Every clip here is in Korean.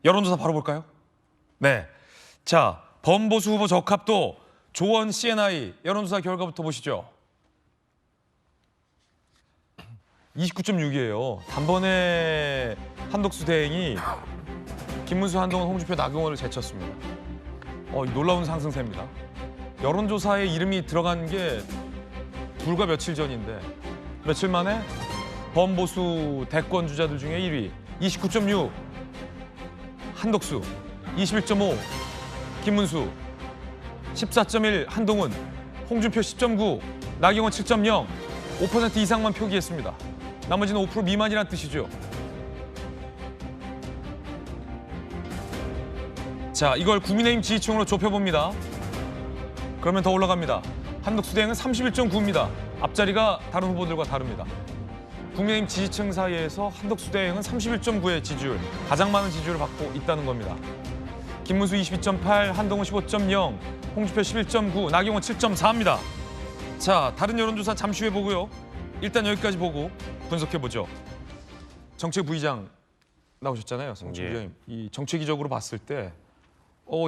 여론조사 바로 볼까요? 네. 자, 범보수 후보 적합도 조원 CNI 여론조사 결과부터 보시죠. 29.6이에요. 단번에 한덕수 대행이 김문수, 한동훈, 홍준표, 나경원을 제쳤습니다. 놀라운 상승세입니다. 여론조사에 이름이 들어간 게 불과 며칠 전인데 며칠 만에 범보수 대권 주자들 중에 1위 29.6 한덕수, 21.5 김문수, 14.1 한동훈, 홍준표 10.9, 나경원 7.0, 5% 이상만 표기했습니다. 나머지는 5% 미만이란 뜻이죠. 자, 이걸 국민의힘 지지층으로 좁혀봅니다. 그러면 더 올라갑니다. 한덕수 대행은 31.9입니다. 앞자리가 다른 후보들과 다릅니다. 국민의힘 지지층 사이에서 한덕수 대행은 31.9의 지지율, 가장 많은 지지율을 받고 있다는 겁니다. 김문수 22.8, 한동훈 15.0, 홍준표 11.9, 나경원 7.4입니다. 자, 다른 여론조사 잠시 후에 보고요. 일단 여기까지 보고 분석해보죠. 정책 부의장 나오셨잖아요, 정책 부의장님. 이 정책이적으로 봤을 때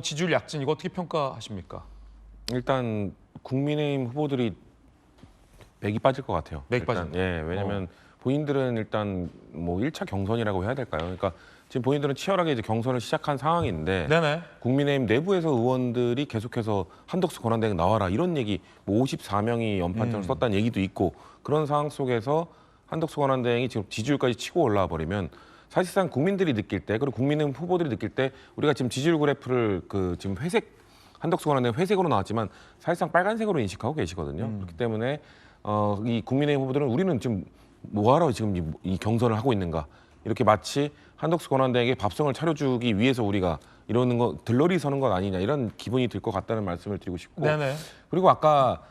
지지율 약진 이거 어떻게 평가하십니까? 일단 국민의힘 후보들이 맥이 빠질 것 같아요. 맥이 빠진다. 예, 왜냐하면 본인들은 일단 뭐 1차 경선이라고 해야 될까요? 그러니까 지금 본인들은 치열하게 이제 경선을 시작한 상황인데 네네. 국민의힘 내부에서 의원들이 계속해서 한덕수 권한대행 나와라 이런 얘기, 뭐 54명이 연판장을 썼다는 얘기도 있고 그런 상황 속에서 한덕수 권한대행이 지금 지지율까지 치고 올라와 버리면 사실상 국민들이 느낄 때 그리고 국민의힘 후보들이 느낄 때 우리가 지금 지지율 그래프를 지금 회색 한덕수 권한대행 회색으로 나왔지만 사실상 빨간색으로 인식하고 계시거든요. 그렇기 때문에 이 국민의힘 후보들은 우리는 지금 뭐하러 지금 이 경선을 하고 있는가 이렇게 마치 한덕수 권한대행에게 밥상을 차려주기 위해서 우리가 이러는 거 들러리 서는 것 아니냐 이런 기분이 들 것 같다는 말씀을 드리고 싶고 네네. 그리고 아까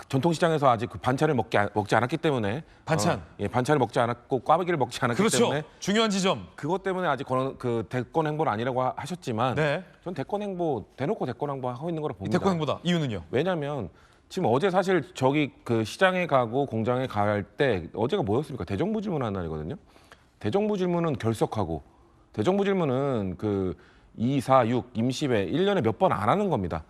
전통시장에서 아직 그 반찬을 먹지 않았기 때문에 반찬. 반찬을 먹지 않았고 꽈배기를 먹지 않았기 그렇죠. 때문에 중요한 지점. 그것 때문에 아직 그 대권 행보는 아니라고 하셨지만 네. 전 대권 행보 대놓고 대권 행보 하고 있는 거라 봅니다. 대권 행보다. 이유는요? 왜냐하면 지금 어제 사실 저기 그 시장에 가고 공장에 갈 때 어제가 뭐였습니까? 대정부 질문하는 날이거든요. 대정부 질문은 결석하고 대정부 질문은 그 2, 4, 6 임시회 1년에 몇 번 안 하는 겁니다.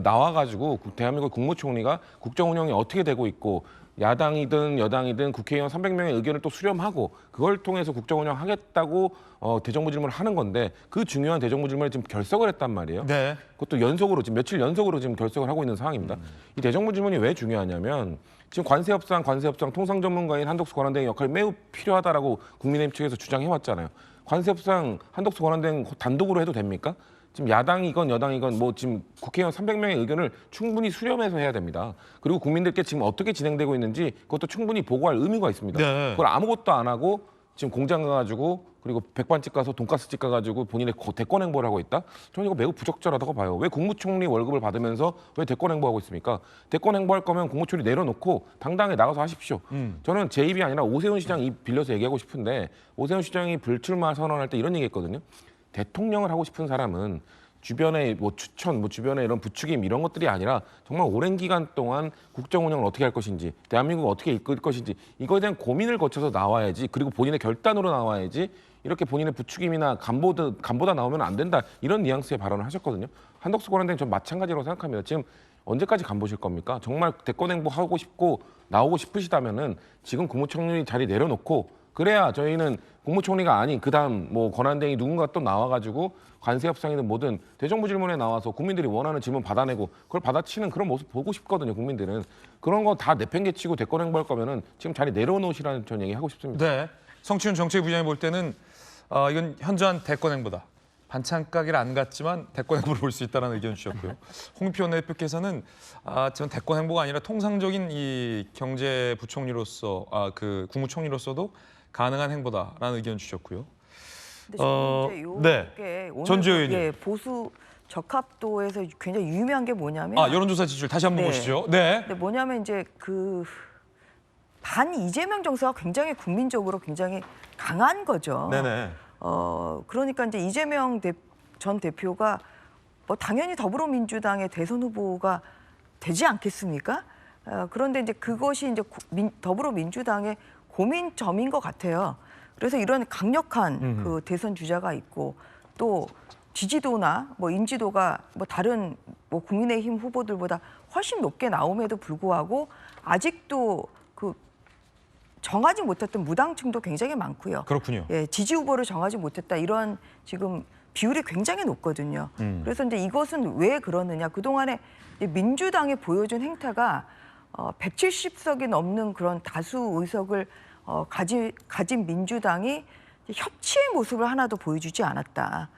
나와가지고 대한민국 국무총리가 국정 운영이 어떻게 되고 있고 야당이든 여당이든 국회의원 300명의 의견을 또 수렴하고 그걸 통해서 국정 운영하겠다고 대정부 질문을 하는 건데 그 중요한 대정부 질문을 지금 결석을 했단 말이에요. 네. 그것도 연속으로 지금 며칠 연속으로 지금 결석을 하고 있는 상황입니다. 이 대정부 질문이 왜 중요하냐면 지금 관세 협상 통상 전문가인 한덕수 권한대행 역할이 매우 필요하다라고 국민의힘 측에서 주장해 왔잖아요. 관세 협상 한덕수 권한대행 단독으로 해도 됩니까? 지금 야당이건 여당이건 뭐 지금 국회의원 300명의 의견을 충분히 수렴해서 해야 됩니다. 그리고 국민들께 지금 어떻게 진행되고 있는지 그것도 충분히 보고할 의무가 있습니다. 네. 그걸 아무것도 안 하고 지금 공장 가가지고 그리고 백반집 가서 돈가스집 가가지고 본인의 대권 행보를 하고 있다? 저는 이거 매우 부적절하다고 봐요. 왜 국무총리 월급을 받으면서 왜 대권 행보하고 있습니까? 대권 행보할 거면 국무총리 내려놓고 당당히 나가서 하십시오. 저는 제 입이 아니라 오세훈 시장 입 빌려서 얘기하고 싶은데 오세훈 시장이 불출마 선언할 때 이런 얘기했거든요. 대통령을 하고 싶은 사람은 주변의 뭐 추천, 주변의 이런 부추김 이런 것들이 아니라 정말 오랜 기간 동안 국정 운영을 어떻게 할 것인지, 대한민국을 어떻게 이끌 것인지 이거에 대한 고민을 거쳐서 나와야지. 그리고 본인의 결단으로 나와야지. 이렇게 본인의 부추김이나 간보다 나오면 안 된다. 이런 뉘앙스의 발언을 하셨거든요. 한덕수 권한대행 전 마찬가지라고 생각합니다. 지금 언제까지 간보실 겁니까? 정말 대권 행보하고 싶고 나오고 싶으시다면은 지금 국무총리 자리 내려놓고 그래야 저희는 국무총리가 아닌 그다음 뭐 권한대행이 누군가 또 나와가지고 관세 협상이든 뭐든 대정부 질문에 나와서 국민들이 원하는 질문 받아내고 그걸 받아치는 그런 모습 보고 싶거든요. 국민들은 그런 거 다 내팽개치고 대권 행보할 거면은 지금 자리 내려놓으시라는 전 얘기하고 싶습니다. 네. 성춘 정책부장이 볼 때는 이건 현저한 대권 행보다. 반찬 가게를 안 갔지만 대권 행보를 볼 수 있다는 의견 주셨고요. 홍표 원내대표께서는 전 대권 행보가 아니라 통상적인 이 경제부총리로서 그 국무총리로서도 가능한 행보다라는 의견 주셨고요. 네. 전주현 의원님. 예, 보수 적합도에서 굉장히 유의미한 게 뭐냐면 여론조사 지지율 다시 한번 네. 보시죠. 네. 근데 뭐냐면 이제 그 반 이재명 정서가 굉장히 국민적으로 굉장히 강한 거죠. 네네. 그러니까 이제 이재명 전 대표가 뭐 당연히 더불어민주당의 대선 후보가 되지 않겠습니까? 그런데 이제 그것이 이제 더불어민주당의 고민점인 것 같아요. 그래서 이런 강력한 그 대선 주자가 있고 또 지지도나 뭐 인지도가 뭐 다른 뭐 국민의힘 후보들보다 훨씬 높게 나옴에도 불구하고 아직도 그 정하지 못했던 무당층도 굉장히 많고요. 그렇군요. 예, 지지 후보를 정하지 못했다 이런 지금 비율이 굉장히 높거든요. 그래서 이제 이것은 왜 그러느냐? 그동안에 이제 민주당이 보여준 행태가 170석이 넘는 그런 다수 의석을 가진 민주당이 협치의 모습을 하나도 보여주지 않았다.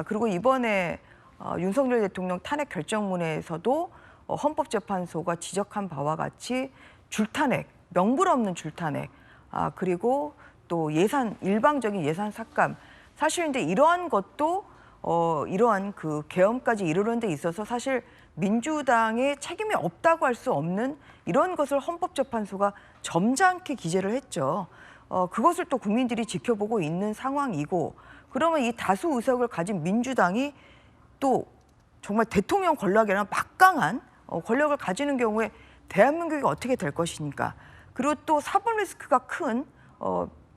그리고 이번에 윤석열 대통령 탄핵 결정문에서도 헌법재판소가 지적한 바와 같이 줄탄핵, 명분 없는 줄탄핵, 그리고 또 일방적인 예산 삭감. 사실 근데 이러한 것도 이러한 그 계엄까지 이르는 데 있어서 사실 민주당의 책임이 없다고 할 수 없는 이런 것을 헌법재판소가 점잖게 기재를 했죠. 그것을 또 국민들이 지켜보고 있는 상황이고, 그러면 이 다수 의석을 가진 민주당이 또 정말 대통령 권력이나 막강한 권력을 가지는 경우에 대한민국이 어떻게 될 것이니까. 그리고 또 사법 리스크가 큰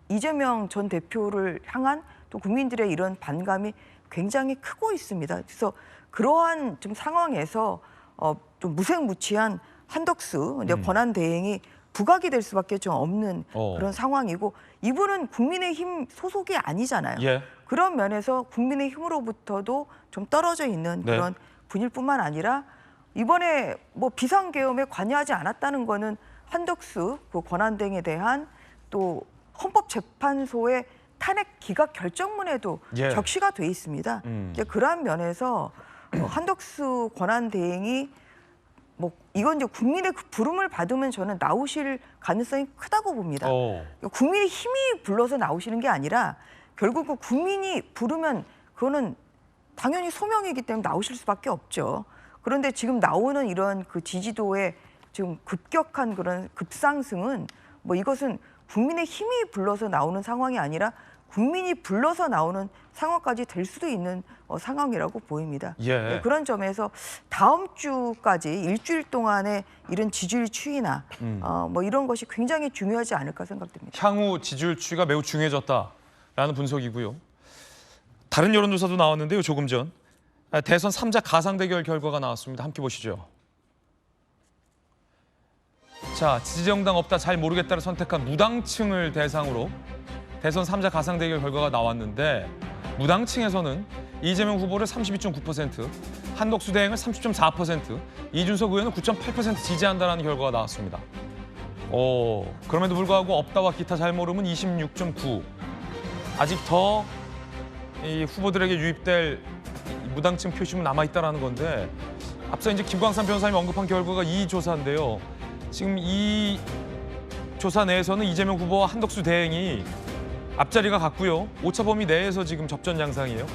이재명 전 대표를 향한 또 국민들의 이런 반감이 굉장히 크고 있습니다. 그래서 그러한 좀 상황에서 좀 무색무취한 한덕수 권한 대행이 부각이 될 수밖에 좀 없는 그런 상황이고, 이분은 국민의힘 소속이 아니잖아요. 예. 그런 면에서 국민의힘으로부터도 좀 떨어져 있는 네. 그런 분일뿐만 아니라 이번에 뭐 비상계엄에 관여하지 않았다는 거는 한덕수 그 권한대행에 대한 또 헌법재판소의 탄핵 기각 결정문에도 예. 적시가 돼 있습니다. 이제 그러한 면에서 한덕수 권한대행이 뭐 이건 이제 국민의 그 부름을 받으면 저는 나오실 가능성이 크다고 봅니다. 국민의 힘이 불러서 나오시는 게 아니라 결국 그 국민이 부르면 그거는 당연히 소명이기 때문에 나오실 수밖에 없죠. 그런데 지금 나오는 이런 그 지지도의 지금 급격한 그런 급상승은 뭐 이것은 국민의 힘이 불러서 나오는 상황이 아니라 국민이 불러서 나오는 상황까지 될 수도 있는 상황이라고 보입니다. 예. 네, 그런 점에서 다음 주까지 일주일 동안의 이런 지지율 추이나 뭐 이런 것이 굉장히 중요하지 않을까 생각됩니다. 향후 지지율 추이가 매우 중요해졌다라는 분석이고요. 다른 여론조사도 나왔는데요. 조금 전 대선 3자 가상 대결 결과가 나왔습니다. 함께 보시죠. 자, 지지정당 없다 잘 모르겠다를 선택한 무당층을 대상으로 대선 3자 가상 대결 결과가 나왔는데, 무당층에서는 이재명 후보를 32.9%, 한덕수 대행을 30.4%, 이준석 의원은 9.8% 지지한다는 결과가 나왔습니다. 그럼에도 불구하고 없다와 기타 잘 모름은 26.9%. 아직 더 이 후보들에게 유입될 무당층 표심은 남아있다는 건데, 앞서 이제 김광삼 변호사님 언급한 결과가 이 조사인데요. 지금 이 조사 내에서는 이재명 후보와 한덕수 대행이 앞자리가 같고요. 오차 범위 내에서 지금 접전 양상이에요.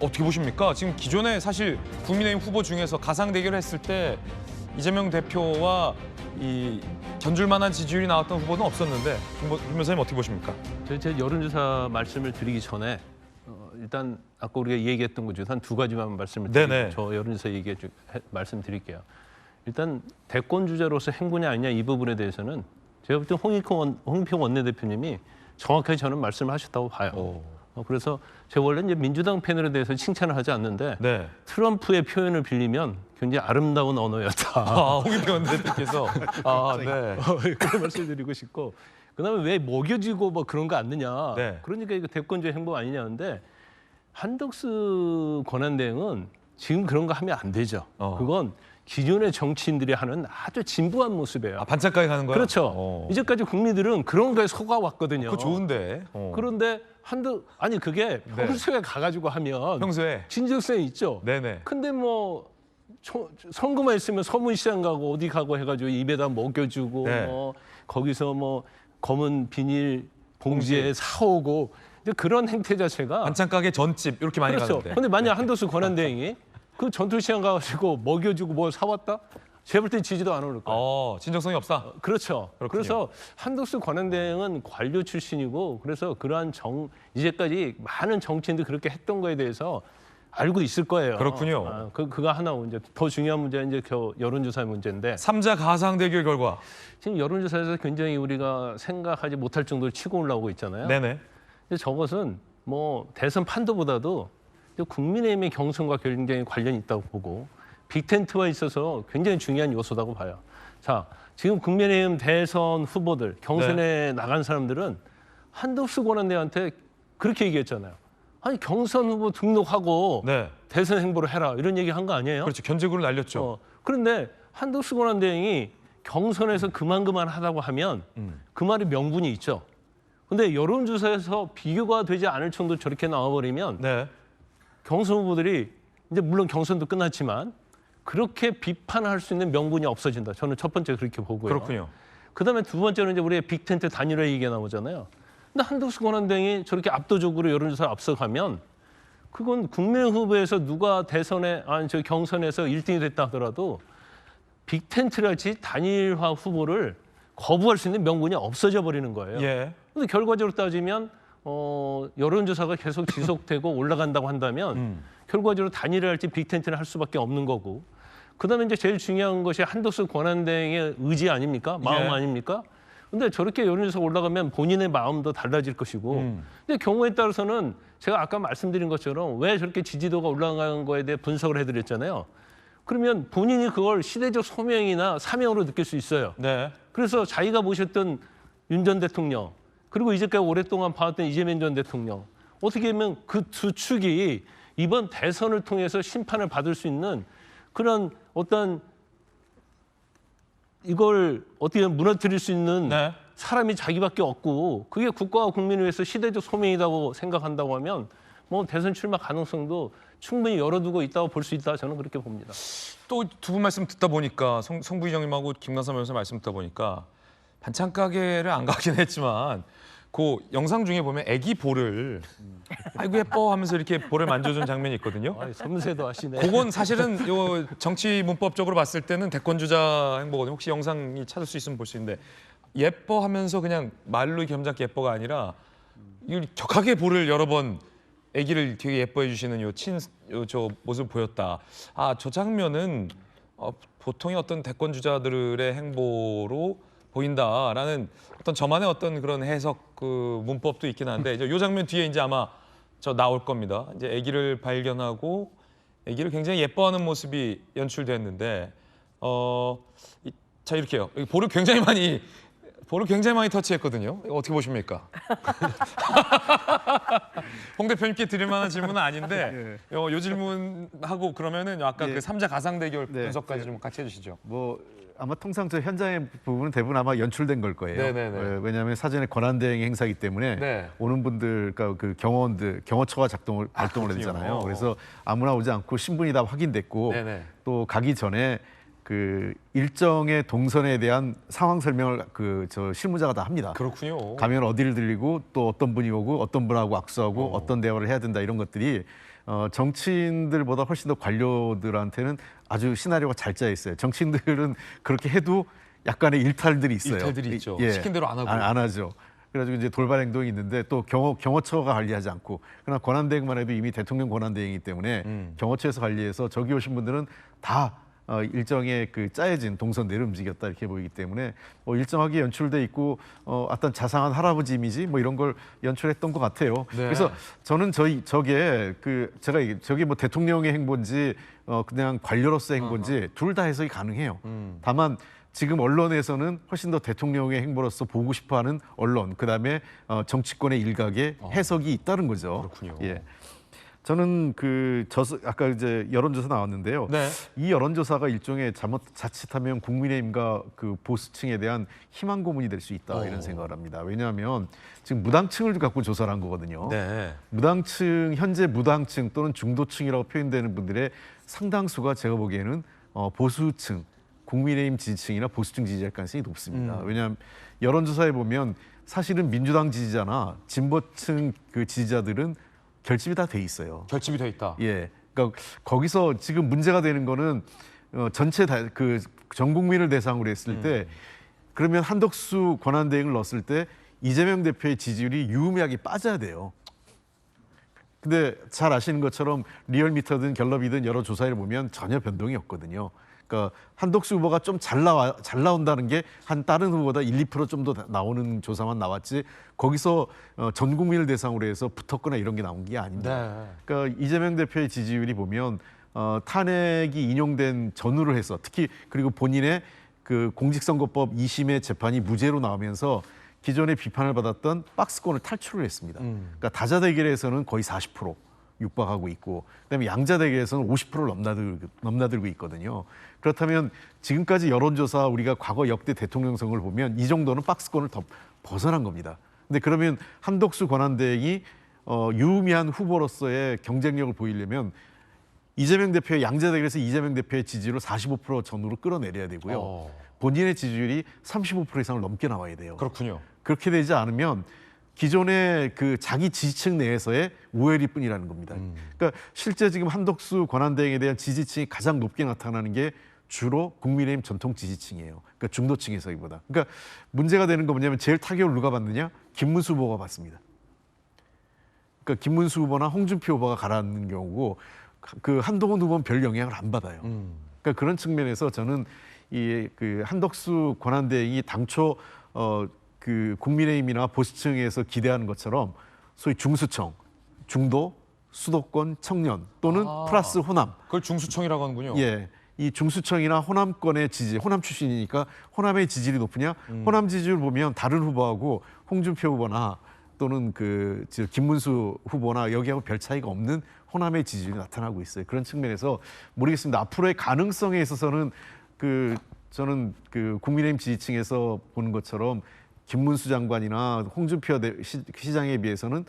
어떻게 보십니까? 지금 기존에 사실 국민의힘 후보 중에서 가상 대결을 했을 때 이재명 대표와 이 견줄 만한 지지율이 나왔던 후보는 없었는데, 김 변호사님 어떻게 보십니까? 제 여론조사 말씀을 드리기 전에 일단 아까 우리가 얘기했던 것 중에 한 두 가지만 말씀을 네네. 드리고 저 여론조사 말씀드릴게요. 일단 대권 주자로서 행보냐 아니냐 이 부분에 대해서는 제가 볼 때 홍익표 원내대표님이 정확하게 저는 말씀하셨다고 봐요. 그래서 제가 원래 이제 민주당 패널에 대해서 칭찬을 하지 않는데 네. 트럼프의 표현을 빌리면 굉장히 아름다운 언어였다. 홍익표 원내대표께서 네. 그런 말씀드리고 싶고, 그다음에 왜 먹여주고 뭐 그런 거 않느냐. 네. 그러니까 이거 대권주의 행보 아니냐는데, 한덕수 권한대행은 지금 그런 거 하면 안 되죠. 그건 기존의 정치인들이 하는 아주 진부한 모습이에요. 반짝하게 가는 거예요? 그렇죠. 이제까지 국민들은 그런 거에 속아왔거든요. 그거 좋은데. 그런데 그게 네. 평소에 가가지고 하면 평소에. 진정성이 있죠. 네네. 근데 뭐 선거만 있으면 서문시장 가고 어디 가고 해가지고 입에다 먹여주고 네. 뭐 거기서 뭐 검은 비닐 봉지에 사오고 이제 그런 행태 자체가 반찬 가게 전집 이렇게 많이 그렇죠. 가는데. 근데 만약 한덕수 권한대행이 그 전통시장 가가지고 먹여주고 뭐 사왔다? 제가 볼 때 지지도 안 오를 거예요. 진정성이 없다. 그렇죠. 그렇군요. 그래서 한덕수 권한대행은 관료 출신이고, 그래서 그러한 이제까지 많은 정치인들이 그렇게 했던 거에 대해서 알고 있을 거예요. 그렇군요. 그거 하나 문제. 더 중요한 문제는 이제 여론조사의 문제인데, 3자 가상 대결 결과. 지금 여론조사에서 굉장히 우리가 생각하지 못할 정도로 치고 올라오고 있잖아요. 네네. 근데 저것은 뭐 대선 판도보다도 국민의힘의 경선과 굉장히 관련이 있다고 보고 빅텐트와 있어서 굉장히 중요한 요소라고 봐요. 자, 지금 국민의힘 대선 후보들 경선에 나간 사람들은 한덕수 권한대행한테 그렇게 얘기했잖아요. 아니 경선 후보 등록하고 네. 대선 행보를 해라 이런 얘기 한 거 아니에요? 그렇죠. 견제구를 날렸죠. 그런데 한덕수 권한대행이 경선에서 그만 하다고 하면 그 말이 명분이 있죠. 근데 여론조사에서 비교가 되지 않을 정도 저렇게 나와버리면 네. 경선 후보들이 이제 물론 경선도 끝났지만 그렇게 비판할 수 있는 명분이 없어진다. 저는 첫 번째 그렇게 보고요. 그렇군요. 그다음에 두 번째는 이제 우리의 빅텐트 단일화 얘기가 나오잖아요. 근데 한덕수 권한대행이 저렇게 압도적으로 여론조사를 앞서가면 그건 국민의힘 후보에서 누가 대선에 저 경선에서 1등이 됐다 하더라도 빅텐트랄지 단일화 후보를 거부할 수 있는 명분이 없어져 버리는 거예요. 예. 근데 결과적으로 따지면 여론조사가 계속 지속되고 올라간다고 한다면 결과적으로 단일화할지 빅텐트를 할 수밖에 없는 거고 그다음에 이제 제일 중요한 것이 한덕수 권한대행의 의지 아닙니까? 마음 예. 아닙니까? 근데 저렇게 여론조사 올라가면 본인의 마음도 달라질 것이고 근데 경우에 따라서는 제가 아까 말씀드린 것처럼 왜 저렇게 지지도가 올라간 거에 대해 분석을 해드렸잖아요. 그러면 본인이 그걸 시대적 소명이나 사명으로 느낄 수 있어요. 네. 그래서 자기가 모셨던 윤 전 대통령 그리고 이제까지 오랫동안 봐왔던 이재명 전 대통령 어떻게 보면 그 두 축이 이번 대선을 통해서 심판을 받을 수 있는 그런 어떤 이걸 어떻게 보면 무너뜨릴 수 있는 네. 사람이 자기밖에 없고 그게 국가와 국민을 위해서 시대적 소명이라고 생각한다고 하면 뭐 대선 출마 가능성도 충분히 열어두고 있다고 볼 수 있다 저는 그렇게 봅니다. 또 두 분 말씀 듣다 보니까 성부의장님하고 김광삼 변호사 말씀 듣다 보니까 반찬 가게를 안 가긴 했지만 그 영상 중에 보면 애기 볼을 아이고 예뻐 하면서 이렇게 볼을 만져준 장면이 있거든요. 섬세도 하시네. 그건 사실은 요 정치 문법적으로 봤을 때는 대권 주자 행보거든요. 혹시 영상이 찾을 수 있으면 볼 수 있는데 예뻐하면서 그냥 말로 겸잡게 예뻐가 아니라 이 격하게 볼을 여러 번 아기를 되게 예뻐해 주시는 저 모습 보였다. 아, 저 장면은 보통의 어떤 대권 주자들의 행보로 보인다라는 어떤 저만의 어떤 그런 해석 그 문법도 있긴 한데 이 장면 뒤에 이제 아마 저 나올 겁니다. 이제 아기를 발견하고 아기를 굉장히 예뻐하는 모습이 연출됐는데 자 이렇게요. 여기 볼을 굉장히 많이 터치했거든요. 이거 어떻게 보십니까? 홍 대표님께 드릴 만한 질문은 아닌데 요 질문하고 그러면은 아까 그 삼자 가상 대결 분석까지 좀 같이 해주시죠. 뭐 아마 통상 저 현장의 부분은 대부분 아마 연출된 걸 거예요. 네네네. 왜냐하면 사전에 권한대행 행사이기 때문에 네. 오는 분들, 그러니까 그 경호처가 발동을 그렇군요. 하잖아요. 그래서 아무나 오지 않고 신분이 다 확인됐고 네네. 또 가기 전에 그 일정의 동선에 대한 상황 설명을 저 실무자가 다 합니다. 그렇군요. 가면 어디를 들리고 또 어떤 분이 오고 어떤 분하고 악수하고 어떤 대화를 해야 된다 이런 것들이 정치인들보다 훨씬 더 관료들한테는 아주 시나리오가 잘 짜여 있어요. 정치인들은 그렇게 해도 약간의 일탈들이 있어요. 일탈들이 있죠. 시킨 대로 안 하고. 안 하죠. 그래가지고 이제 돌발 행동이 있는데 또 경호처가 관리하지 않고 그러나 권한대행만 해도 이미 대통령 권한대행이기 때문에 경호처에서 관리해서 저기 오신 분들은 다 일정의 그 짜여진 동선대로 움직였다 이렇게 보이기 때문에 일정하게 연출돼 있고 어떤 자상한 할아버지 이미지 뭐 이런 걸 연출했던 것 같아요. 네. 그래서 저는 저게 뭐 대통령의 행보인지 그냥 관료로서의 행보인지 둘 다 해석이 가능해요. 다만 지금 언론에서는 훨씬 더 대통령의 행보로서 보고 싶어하는 언론, 그다음에 정치권의 일각의 해석이 있다는 거죠. 그렇군요. 예. 저는 아까 이제 여론조사 나왔는데요. 네. 이 여론조사가 일종의 자칫하면 국민의힘과 그 보수층에 대한 희망 고문이 될 수 있다 이런 생각을 합니다. 왜냐하면 지금 무당층을 갖고 조사를 한 거거든요. 네. 현재 무당층 또는 중도층이라고 표현되는 분들의 상당수가 제가 보기에는 보수층, 국민의힘 지지층이나 보수층 지지할 가능성이 높습니다. 왜냐하면 여론조사에 보면 사실은 민주당 지지자나 진보층 그 지지자들은 결집이 다 돼 있어요. 결집이 돼 있다. 예. 그러니까 거기서 지금 문제가 되는 거는 전체 전 국민을 대상으로 했을 때 그러면 한덕수 권한대행을 넣었을 때 이재명 대표의 지지율이 유의미하게 빠져야 돼요. 근데 잘 아시는 것처럼 리얼미터든 갤럽이든 여러 조사를 보면 전혀 변동이 없거든요. 그러니까 그러니까 한덕수 후보가 좀 잘 나온다는 게 한 다른 후보보다 1~2% 좀 더 나오는 조사만 나왔지 거기서 전 국민을 대상으로 해서 붙었거나 이런 게 나온 게 아닙니다. 그러니까 이재명 대표의 지지율이 보면 탄핵이 인용된 전후를 해서 특히 그리고 본인의 그 공직선거법 2심의 재판이 무죄로 나오면서 기존에 비판을 받았던 박스권을 탈출을 했습니다. 그러니까 다자 대결에서는 거의 40% 육박하고 있고 그다음에 양자 대결에서는 50%를 넘나들고 있거든요. 그렇다면 지금까지 여론조사 우리가 과거 역대 대통령 선거를 보면 이 정도는 박스권을 더 벗어난 겁니다. 근데 그러면 한덕수 권한대행이 유의미한 후보로서의 경쟁력을 보이려면 이재명 대표의 양자 대결에서 이재명 대표의 지지율을 45% 전후로 끌어내려야 되고요. 본인의 지지율이 35% 이상을 넘게 나와야 돼요. 그렇군요. 그렇게 되지 않으면 기존의 그 자기 지지층 내에서의 우열일 뿐이라는 겁니다. 그러니까 실제 지금 한덕수 권한대행에 대한 지지층이 가장 높게 나타나는 게 주로 국민의힘 전통 지지층이에요. 그러니까 중도층에서기보다. 그러니까 문제가 되는 거 뭐냐면 제일 타격을 누가 받느냐? 김문수 후보가 받습니다. 그러니까 김문수 후보나 홍준표 후보가 가라앉는 경우고 그 한동훈 후보는 별 영향을 안 받아요. 그러니까 그런 측면에서 저는 이 그 한덕수 권한대행이 당초 그 국민의힘이나 보수층에서 기대하는 것처럼 소위 중수청, 중도, 수도권, 청년 또는 플러스 호남. 그걸 중수청이라고 하는군요. 예, 이 중수청이나 호남권의 지지, 호남 출신이니까 호남의 지지율이 높으냐? 호남 지지율 보면 다른 후보하고 홍준표 후보나 또는 그 김문수 후보나 여기하고 별 차이가 없는 호남의 지지율이 나타나고 있어요. 그런 측면에서 모르겠습니다. 앞으로의 가능성에 있어서는 저는 그 국민의힘 지지층에서 보는 것처럼 김문수 장관이나 홍준표 시장에 비해서는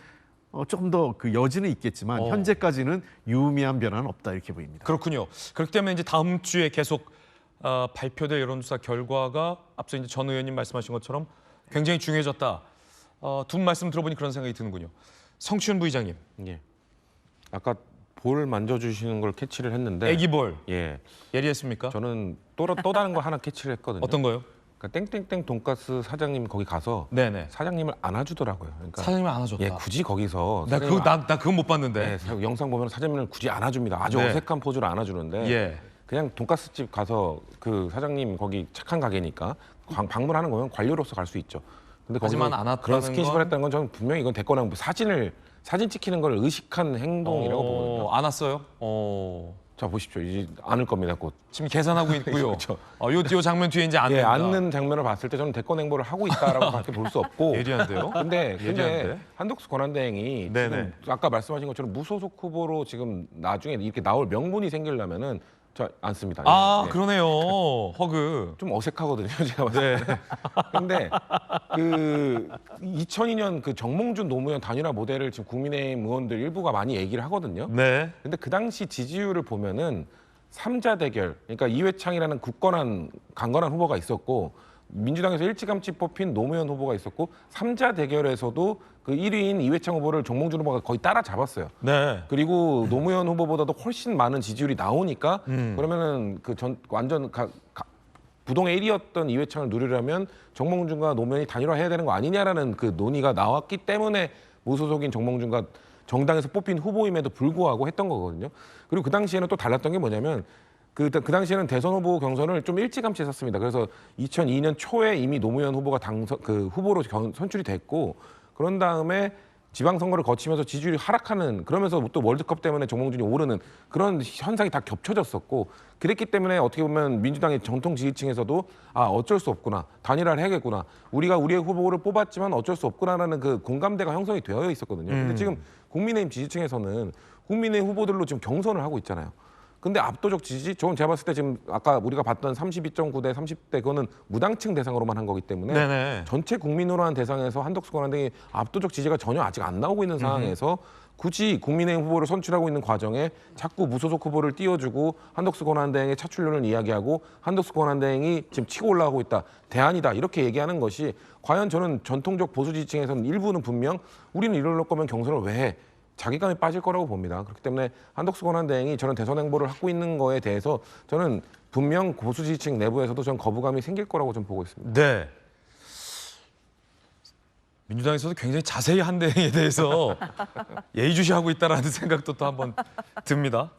조금 더 그 여지는 있겠지만 현재까지는 유의미한 변화는 없다 이렇게 보입니다. 그렇군요. 그렇기 때문에 이제 다음 주에 계속 발표될 여론조사 결과가 앞서 이제 전 의원님 말씀하신 것처럼 굉장히 중요해졌다. 두 분 말씀 들어보니 그런 생각이 드는군요. 성추현 부의장님. 예. 아까 볼 만져주시는 걸 캐치를 했는데 애기볼 예. 예리했습니까? 저는 또 다른 거 하나 캐치를 했거든요. 어떤 거요? 그러니까 땡땡땡 돈가스 사장님 거기 가서 네네. 사장님을 안아주더라고요. 그러니까 사장님을 안아줬다. 예, 굳이 거기서 나 그건 못 봤는데. 네, 영상 보면 사장님을 굳이 안아줍니다. 아주 네. 어색한 포즈로 안아주는데 예. 그냥 돈가스 집 가서 그 사장님 거기 착한 가게니까 방문하는 거면 관료로서 갈 수 있죠. 근데 하지만 거기서 안았다는 그런 스킨십을 건- 했다는 건 저는 분명히 이건 대권한 사진 찍히는 걸 의식한 행동이라고 보거든요. 안았어요? 자 보십시오. 이제 안을 겁니다. 곧. 지금 계산하고 있고요. 그렇죠. 요 장면 뒤에 이제 예, 안는다. 앉는 장면을 봤을 때 저는 대권 행보를 하고 있다라고 밖에 볼 수 없고. 예리한데요? 근데 예리한데? 한덕수 권한대행이 네네. 지금 아까 말씀하신 것처럼 무소속 후보로 지금 나중에 이렇게 나올 명분이 생기려면은 저 않습니다. 예. 그러네요. 허그. 좀 어색하거든요, 제가 봤을 때. 근데 그 2002년 그 정몽준 노무현 단일화 모델을 지금 국민의힘 의원들 일부가 많이 얘기를 하거든요. 네. 근데 그 당시 지지율을 보면은 삼자 대결, 그러니까 이회창이라는 굳건한 강건한 후보가 있었고 민주당에서 일찌감치 뽑힌 노무현 후보가 있었고 삼자 대결에서도 그 1위인 이회창 후보를 정몽준 후보가 거의 따라잡았어요. 네. 그리고 노무현 후보보다도 훨씬 많은 지지율이 나오니까 그러면은 그 완전 부동의 1위였던 이회창을 누리려면 정몽준과 노무현이 단일화해야 되는 거 아니냐라는 그 논의가 나왔기 때문에 무소속인 정몽준과 정당에서 뽑힌 후보임에도 불구하고 했던 거거든요. 그리고 그 당시에는 또 달랐던 게 뭐냐면 그 당시에는 대선 후보 경선을 좀 일찌감치 했었습니다. 그래서 2002년 초에 이미 노무현 후보가 후보로 선출이 됐고 그런 다음에 지방선거를 거치면서 지지율이 하락하는 그러면서 또 월드컵 때문에 정몽준이 오르는 그런 현상이 다 겹쳐졌었고 그랬기 때문에 어떻게 보면 민주당의 정통 지지층에서도 어쩔 수 없구나 단일화를 해야겠구나 우리가 우리의 후보를 뽑았지만 어쩔 수 없구나라는 그 공감대가 형성이 되어 있었거든요. 근데 지금 국민의힘 지지층에서는 국민의힘 후보들로 지금 경선을 하고 있잖아요. 근데 압도적 지지, 저는 제가 봤을 때 지금 아까 우리가 봤던 32.9대 30대 그거는 무당층 대상으로만 한 거기 때문에 네네. 전체 국민으로 한 대상에서 한덕수 권한대행이 압도적 지지가 전혀 아직 안 나오고 있는 상황에서 굳이 국민의힘 후보를 선출하고 있는 과정에 자꾸 무소속 후보를 띄워주고 한덕수 권한대행의 차출론을 이야기하고 한덕수 권한대행이 지금 치고 올라가고 있다, 대안이다 이렇게 얘기하는 것이 과연 저는 전통적 보수 지지층에서는 일부는 분명 우리는 이럴 거면 경선을 왜 해? 자괴감이 빠질 거라고 봅니다. 그렇기 때문에 한덕수 권한대행이 저런 대선 행보를 하고 있는 거에 대해서 저는 분명 보수 지지층 내부에서도 전 거부감이 생길 거라고 좀 보고 있습니다. 네. 민주당에서도 굉장히 자세히 한대행에 대해서 예의주시하고 있다라는 생각도 또 한번 듭니다.